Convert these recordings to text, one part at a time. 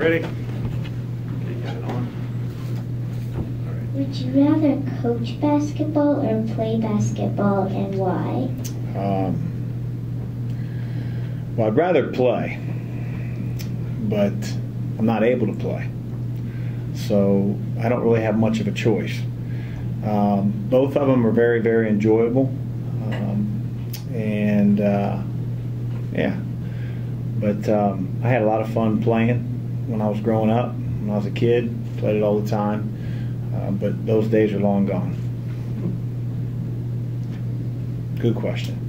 Ready? Okay, got it on. All right. Would you rather coach basketball or play basketball, and why? Well, I'd rather play, but I'm not able to play. So I don't really have much of a choice. Both of them are very, very enjoyable. Yeah. But I had a lot of fun playing when I was growing up. When I was a kid, played it all the time. But those days are long gone. Good question.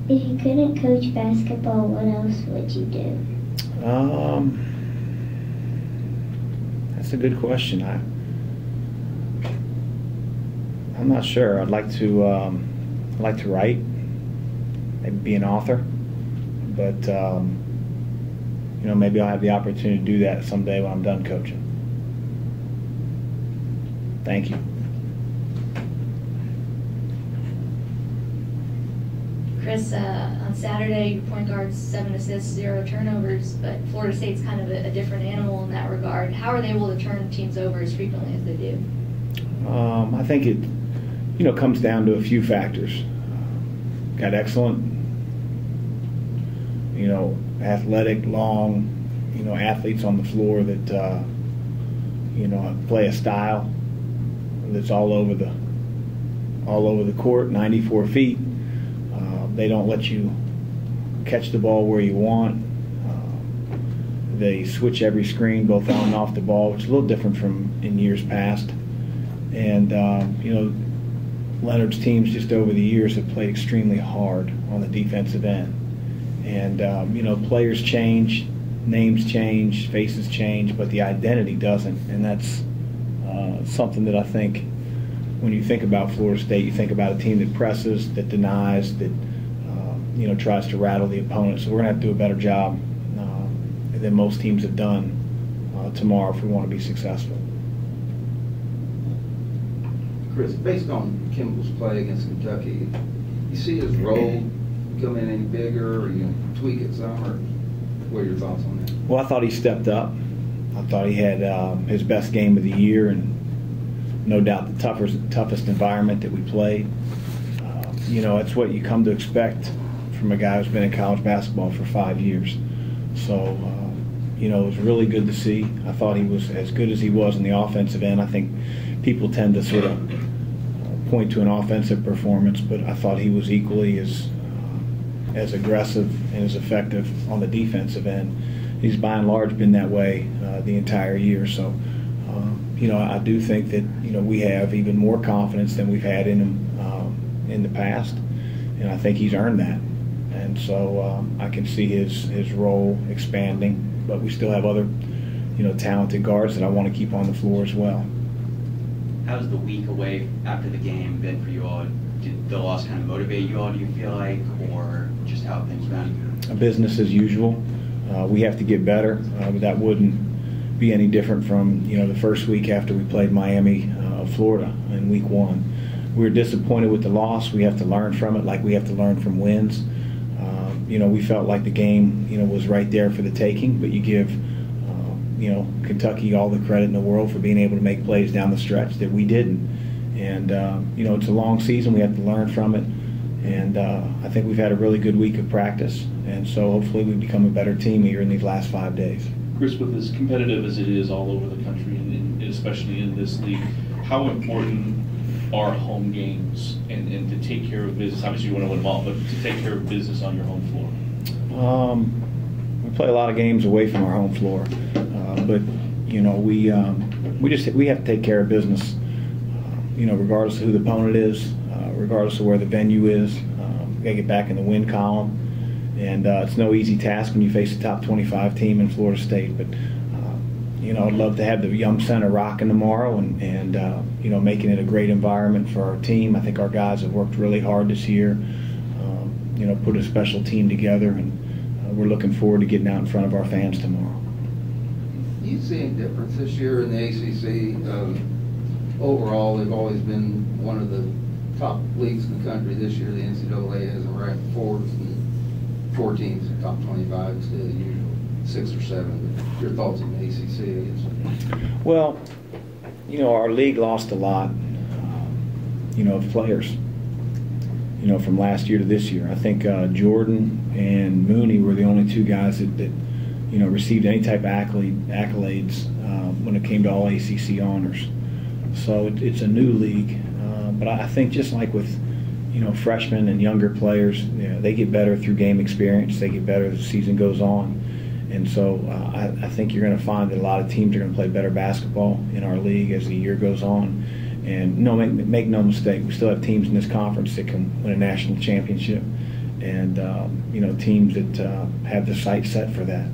If you couldn't coach basketball, what else would you do? That's a good question. I'm not sure. I'd like to write, maybe be an author, but maybe I'll have the opportunity to do that someday when I'm done coaching. Thank you. Chris, on Saturday, your point guard's 7 assists, 0 turnovers, but Florida State's kind of a different animal in that regard. How are they able to turn teams over as frequently as they do? I think it, comes down to a few factors. Got excellent, athletic, long, athletes on the floor that, play a style that's all over the court, 94 feet. They don't let you catch the ball where you want. They switch every screen, both on and off the ball, which is a little different from in years past. And, Leonard's teams just over the years have played extremely hard on the defensive end. And, players change, names change, faces change, but the identity doesn't. And that's something that I think when you think about Florida State, you think about a team that presses, that denies, that tries to rattle the opponent. So we're going to have to do a better job than most teams have done tomorrow if we want to be successful. Chris, based on Kimball's play against Kentucky, you see his role becoming any bigger, or you tweak it some, or what are your thoughts on that? Well, I thought he stepped up. I thought he had his best game of the year, and no doubt the toughest environment that we played. It's what you come to expect from a guy who's been in college basketball for 5 years. So, it was really good to see. I thought he was as good as he was on the offensive end. I think people tend to sort of point to an offensive performance, but I thought he was equally as aggressive and as effective on the defensive end. He's by and large been that way the entire year. So, I do think that we have even more confidence than we've had in him in the past, and I think he's earned that. And so I can see his role expanding, but we still have other talented guards that I want to keep on the floor as well. How's the week away after the game been for you all? Did the loss kind of motivate you all, do you feel like, or just how things been? Business as usual. We have to get better. That wouldn't be any different from the first week after we played Miami, Florida in week 1. We were disappointed with the loss. We have to learn from it like we have to learn from wins. We felt like the game was right there for the taking, but you give Kentucky all the credit in the world for being able to make plays down the stretch that we didn't. And it's a long season. We have to learn from it. And I think we've had a really good week of practice, and so hopefully we become a better team here in these last 5 days. Chris, with as competitive as it is all over the country, and especially in this league, how important are home games and to take care of business? Obviously you want to win them all, but to take care of business on your home floor? We play a lot of games away from our home floor, but we have to take care of business, regardless of who the opponent is, regardless of where the venue is. We got to get back in the win column, and it's no easy task when you face a top 25 team in Florida State. But I'd love to have the Yum Center rocking tomorrow, and making it a great environment for our team. I think our guys have worked really hard this year, put a special team together, and we're looking forward to getting out in front of our fans tomorrow. Do you see any difference this year in the ACC? Overall, they've always been one of the top leagues in the country. This year, the NCAA has them ranked fourth, and 4 teams in the top 25 instead of the usual 6 or 7. But your thoughts on the ACC, I guess? Well, you know, our league lost a lot, you know, of players, you know, from last year to this year. I think Jordan and Mooney were the only 2 guys that you know, received any type of accolades when it came to all ACC honors. So it's a new league, but I think just like with, you know, freshmen and younger players, you know, they get better through game experience. They get better as the season goes on, and so I think you're going to find that a lot of teams are going to play better basketball in our league as the year goes on. And no, make no mistake, we still have teams in this conference that can win a national championship, and you know, teams that have the sights set for that.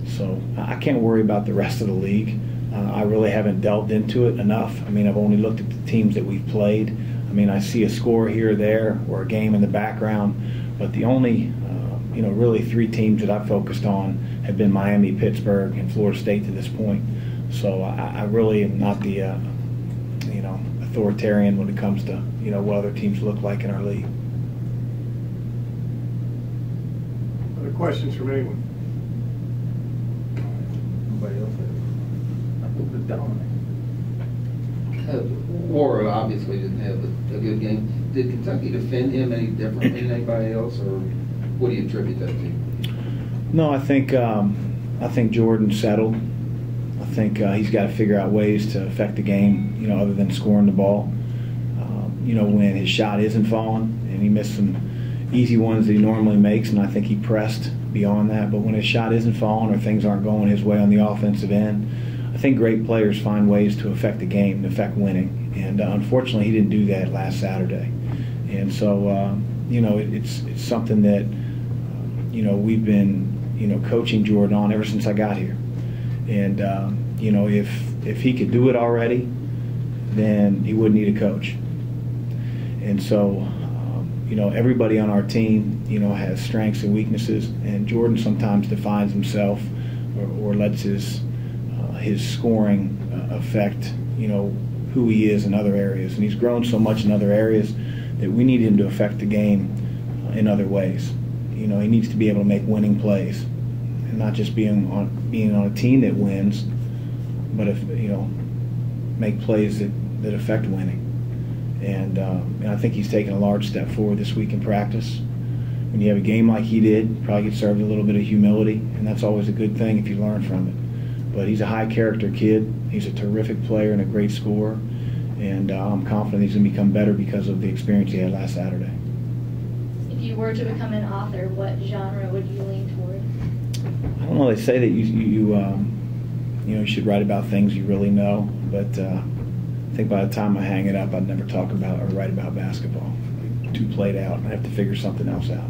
So I can't worry about the rest of the league. I really haven't delved into it enough. I mean, I've only looked at the teams that we've played. I mean, I see a score here or there or a game in the background, but the only, you know, really 3 teams that I've focused on have been Miami, Pittsburgh, and Florida State to this point. So I really am not the, you know, authoritarian when it comes to, you know, what other teams look like in our league. Other questions from anyone? Nobody else has? Wara obviously didn't have a good game. Did Kentucky defend him any differently than anybody else, or what do you attribute that to? No, I think Jordan settled. I think he's got to figure out ways to affect the game, you know, other than scoring the ball. You know, when his shot isn't falling, and he missed some easy ones that he normally makes, and I think he pressed beyond that. But when his shot isn't falling or things aren't going his way on the offensive end, I think great players find ways to affect the game, to affect winning. And unfortunately, he didn't do that last Saturday. And so, you know, it's something that, you know, we've been, you know, coaching Jordan on ever since I got here. And, you know, if he could do it already, then he wouldn't need a coach. And so, you know, everybody on our team, you know, has strengths and weaknesses, and Jordan sometimes defines himself or lets his scoring affect, you know, who he is in other areas. And he's grown so much in other areas that we need him to affect the game in other ways. You know, he needs to be able to make winning plays, and not just being on a team that wins, but if, you know, make plays that affect winning. And I think he's taken a large step forward this week in practice. When you have a game like he did, probably get served a little bit of humility, and that's always a good thing if you learn from it. But he's a high-character kid. He's a terrific player and a great scorer, and I'm confident he's going to become better because of the experience he had last Saturday. If you were to become an author, what genre would you lean toward? I don't know. They say that you know, you should write about things you really know, but I think by the time I hang it up, I'd never talk about or write about basketball. Too played out. I'd have to figure something else out.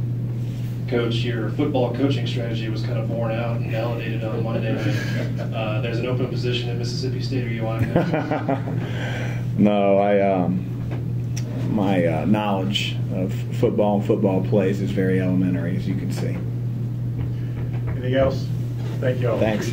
Coach, your football coaching strategy was kind of borne out and validated on Monday night. There's an open position at Mississippi State. Are you on it? No, my knowledge of football and football plays is very elementary, as you can see. Anything else? Thank you all. Thanks.